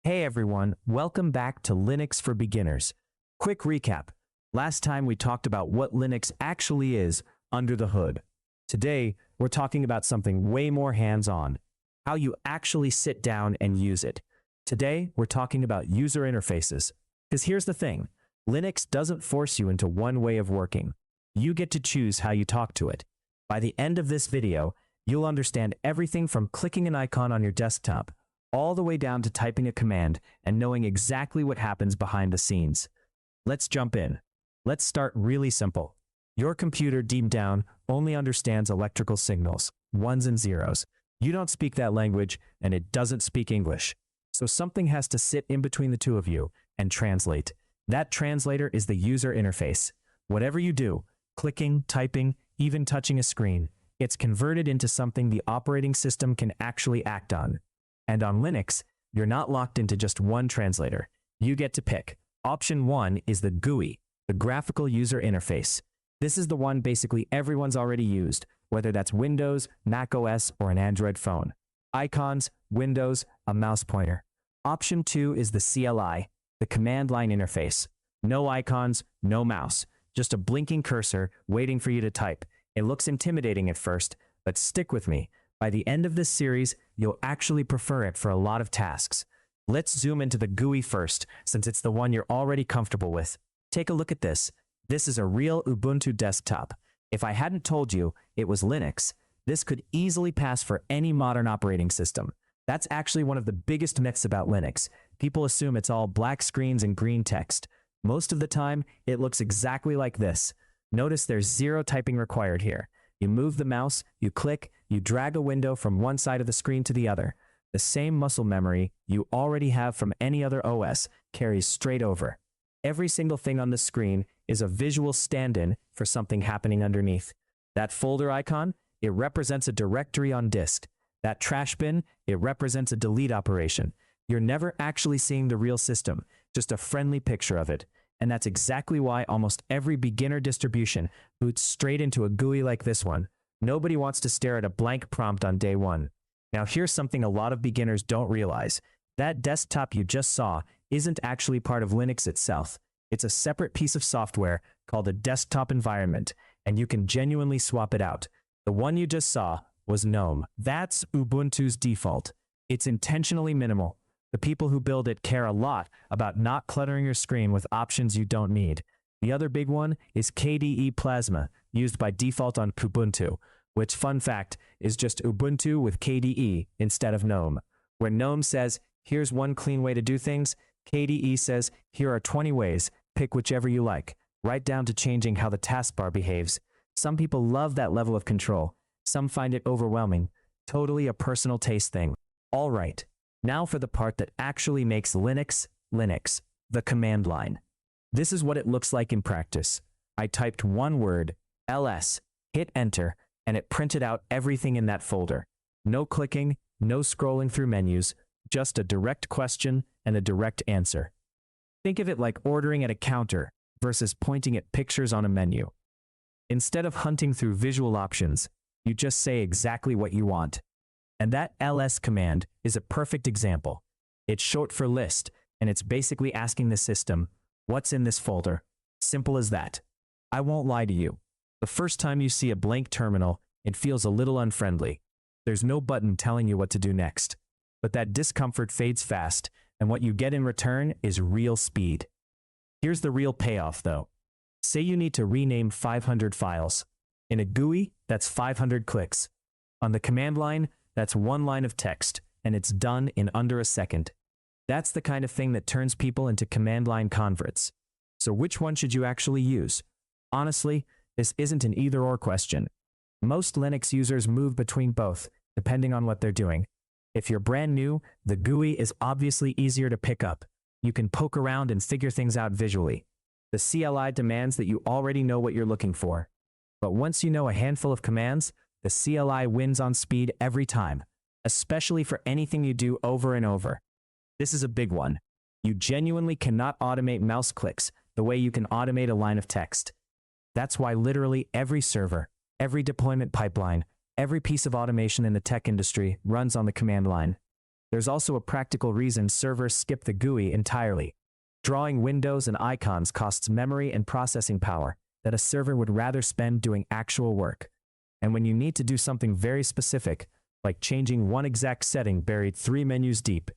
Hey everyone, welcome back to Linux for Beginners. Quick recap. Last time we talked about what Linux actually is under the hood. Today, we're talking about something way more hands-on, how you actually sit down and use it. Today, we're talking about user interfaces. Because here's the thing, Linux doesn't force you into one way of working. You get to choose how you talk to it. By the end of this video, you'll understand everything from clicking an icon on your desktop all the way down to typing a command and knowing exactly what happens behind the scenes. Let's jump in. Let's start really simple. Your computer deep down only understands electrical signals, ones and zeros. You don't speak that language and it doesn't speak English. So something has to sit in between the two of you and translate. That translator is the user interface. Whatever you do, clicking, typing, even touching a screen, it's converted into something the operating system can actually act on. And on Linux, you're not locked into just one translator. You get to pick. Option 1 is the GUI, the graphical user interface. This is the one basically everyone's already used, whether that's Windows, Mac OS, or an Android phone. Icons, windows, a mouse pointer. Option 2 is the CLI, the command line interface. No icons, no mouse, just a blinking cursor waiting for you to type. It looks intimidating at first, but stick with me. By the end of this series, you'll actually prefer it for a lot of tasks. Let's zoom into the GUI first, since it's the one you're already comfortable with. Take a look at this. This is a real Ubuntu desktop. If I hadn't told you it was Linux, this could easily pass for any modern operating system. That's actually one of the biggest myths about Linux. People assume it's all black screens and green text. Most of the time, it looks exactly like this. Notice there's zero typing required here. You move the mouse, you click, you drag a window from one side of the screen to the other. The same muscle memory you already have from any other OS carries straight over. Every single thing on the screen is a visual stand-in for something happening underneath. That folder icon, it represents a directory on disk. That trash bin, it represents a delete operation. You're never actually seeing the real system, just a friendly picture of it. And that's exactly why almost every beginner distribution boots straight into a GUI like this one. Nobody wants to stare at a blank prompt on day one. Now here's something a lot of beginners don't realize. That desktop you just saw isn't actually part of Linux itself. It's a separate piece of software called a desktop environment, and you can genuinely swap it out. The one you just saw was GNOME. That's Ubuntu's default. It's intentionally minimal. The people who build it care a lot about not cluttering your screen with options you don't need. The other big one is KDE Plasma, used by default on Kubuntu, which, fun fact, is just Ubuntu with KDE instead of GNOME. Where GNOME says, here's one clean way to do things, KDE says, here are 20 ways, pick whichever you like, right down to changing how the taskbar behaves. Some people love that level of control. Some find it overwhelming. Totally a personal taste thing. All right. Now for the part that actually makes Linux, Linux, the command line. This is what it looks like in practice. I typed one word, ls, hit enter, and it printed out everything in that folder. No clicking, no scrolling through menus, just a direct question and a direct answer. Think of it like ordering at a counter versus pointing at pictures on a menu. Instead of hunting through visual options, you just say exactly what you want. And that ls command is a perfect example. It's short for list, and it's basically asking the system, what's in this folder? Simple as that. I won't lie to you. The first time you see a blank terminal, it feels a little unfriendly. There's no button telling you what to do next. But that discomfort fades fast, and what you get in return is real speed. Here's the real payoff, though. Say you need to rename 500 files. In a GUI, that's 500 clicks. On the command line, that's one line of text, and it's done in under a second. That's the kind of thing that turns people into command line converts. So which one should you actually use? Honestly, this isn't an either-or question. Most Linux users move between both, depending on what they're doing. If you're brand new, the GUI is obviously easier to pick up. You can poke around and figure things out visually. The CLI demands that you already know what you're looking for. But once you know a handful of commands, the CLI wins on speed every time, especially for anything you do over and over. This is a big one. You genuinely cannot automate mouse clicks the way you can automate a line of text. That's why literally every server, every deployment pipeline, every piece of automation in the tech industry runs on the command line. There's also a practical reason servers skip the GUI entirely. Drawing windows and icons costs memory and processing power that a server would rather spend doing actual work. And when you need to do something very specific, like changing one exact setting buried 3 menus deep,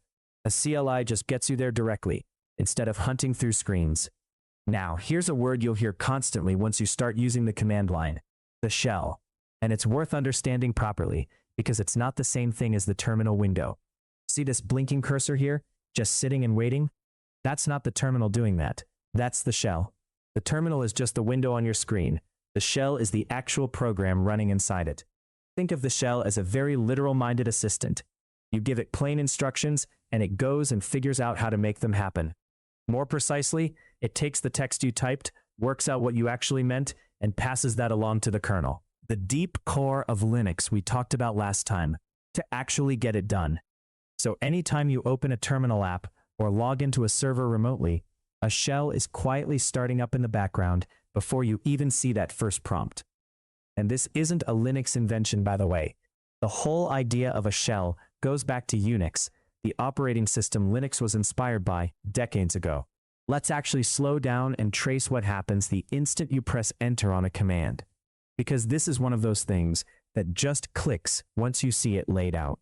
a CLI just gets you there directly, instead of hunting through screens. Now, here's a word you'll hear constantly once you start using the command line: the shell. And it's worth understanding properly, because it's not the same thing as the terminal window. See this blinking cursor here, just sitting and waiting? That's not the terminal doing that. That's the shell. The terminal is just the window on your screen. The shell is the actual program running inside it. Think of the shell as a very literal-minded assistant. You give it plain instructions, and it goes and figures out how to make them happen. More precisely, it takes the text you typed, works out what you actually meant, and passes that along to the kernel. The deep core of Linux we talked about last time, to actually get it done. So anytime you open a terminal app or log into a server remotely, a shell is quietly starting up in the background before you even see that first prompt. And this isn't a Linux invention, by the way. The whole idea of a shell goes back to Unix, the operating system Linux was inspired by decades ago. Let's actually slow down and trace what happens the instant you press enter on a command. Because this is one of those things that just clicks once you see it laid out.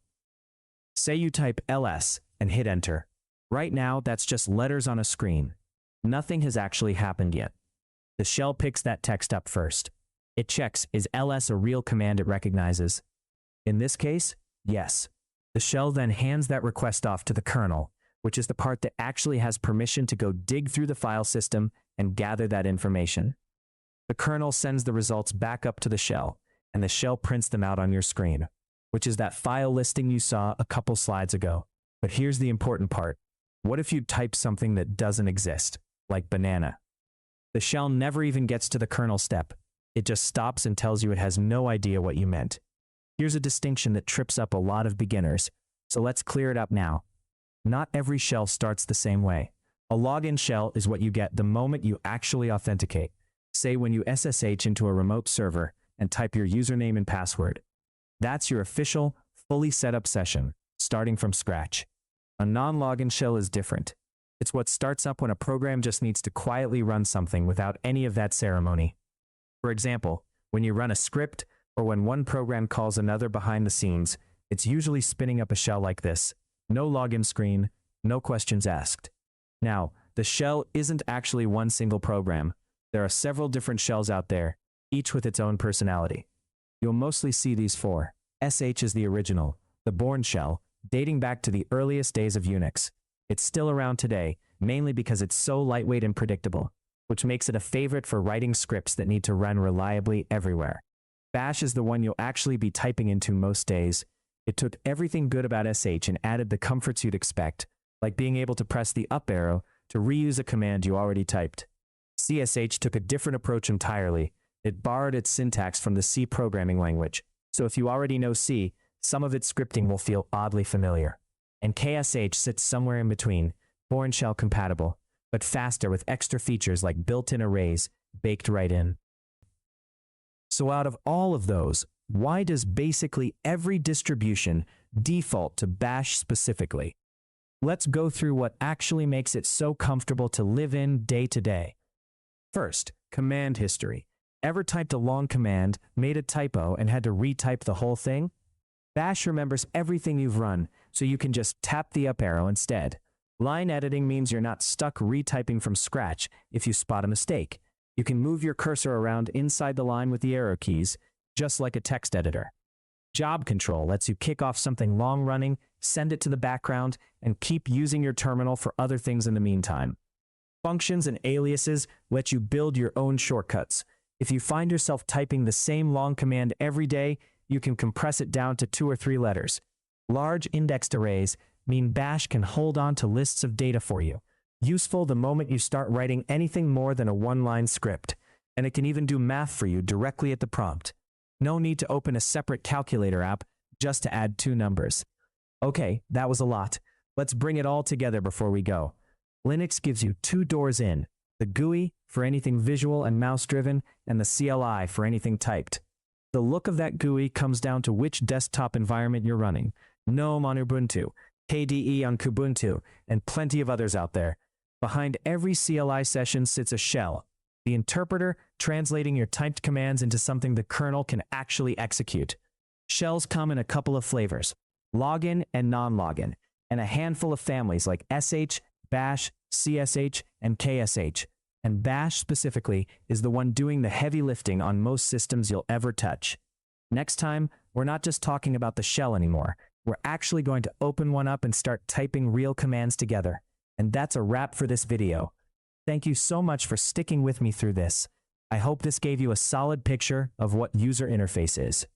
Say you type ls and hit enter. Right now, that's just letters on a screen. Nothing has actually happened yet. The shell picks that text up first. It checks, is ls a real command it recognizes? In this case, yes. The shell then hands that request off to the kernel, which is the part that actually has permission to go dig through the file system and gather that information. The kernel sends the results back up to the shell, and the shell prints them out on your screen, which is that file listing you saw a couple slides ago. But here's the important part. What if you type something that doesn't exist, like banana? The shell never even gets to the kernel step. It just stops and tells you it has no idea what you meant. Here's a distinction that trips up a lot of beginners, so let's clear it up now. Not every shell starts the same way. A login shell is what you get the moment you actually authenticate. Say when you SSH into a remote server and type your username and password. That's your official, fully set up session, starting from scratch. A non-login shell is different. It's what starts up when a program just needs to quietly run something without any of that ceremony. For example, when you run a script or when one program calls another behind the scenes, it's usually spinning up a shell like this. No login screen, no questions asked. Now, the shell isn't actually one single program. There are several different shells out there, each with its own personality. You'll mostly see these four. SH is the original, the Bourne shell, dating back to the earliest days of Unix. It's still around today, mainly because it's so lightweight and predictable, which makes it a favorite for writing scripts that need to run reliably everywhere. Bash is the one you'll actually be typing into most days. It took everything good about SH and added the comforts you'd expect, like being able to press the up arrow to reuse a command you already typed. CSH took a different approach entirely. It borrowed its syntax from the C programming language, so if you already know C, some of its scripting will feel oddly familiar. And KSH sits somewhere in between, Bourne shell compatible, but faster with extra features like built-in arrays baked right in. So out of all of those, why does basically every distribution default to Bash specifically? Let's go through what actually makes it so comfortable to live in day to day. First, command history. Ever typed a long command, made a typo, and had to retype the whole thing? Bash remembers everything you've run, so you can just tap the up arrow instead. Line editing means you're not stuck retyping from scratch if you spot a mistake. You can move your cursor around inside the line with the arrow keys, just like a text editor. Job control lets you kick off something long-running, send it to the background, and keep using your terminal for other things in the meantime. Functions and aliases let you build your own shortcuts. If you find yourself typing the same long command every day, you can compress it down to 2 or 3 letters. Large indexed arrays mean Bash can hold on to lists of data for you. Useful the moment you start writing anything more than a one-line script, and it can even do math for you directly at the prompt. No need to open a separate calculator app just to add 2 numbers. Okay, that was a lot. Let's bring it all together before we go. Linux gives you 2 doors in, the GUI for anything visual and mouse-driven, and the CLI for anything typed. The look of that GUI comes down to which desktop environment you're running. GNOME on Ubuntu, KDE on Kubuntu, and plenty of others out there. Behind every CLI session sits a shell, the interpreter translating your typed commands into something the kernel can actually execute. Shells come in a couple of flavors, login and non-login, and a handful of families like sh, bash, csh, and ksh. And bash specifically is the one doing the heavy lifting on most systems you'll ever touch. Next time, we're not just talking about the shell anymore. We're actually going to open one up and start typing real commands together. And that's a wrap for this video. Thank you so much for sticking with me through this. I hope this gave you a solid picture of what user interface is.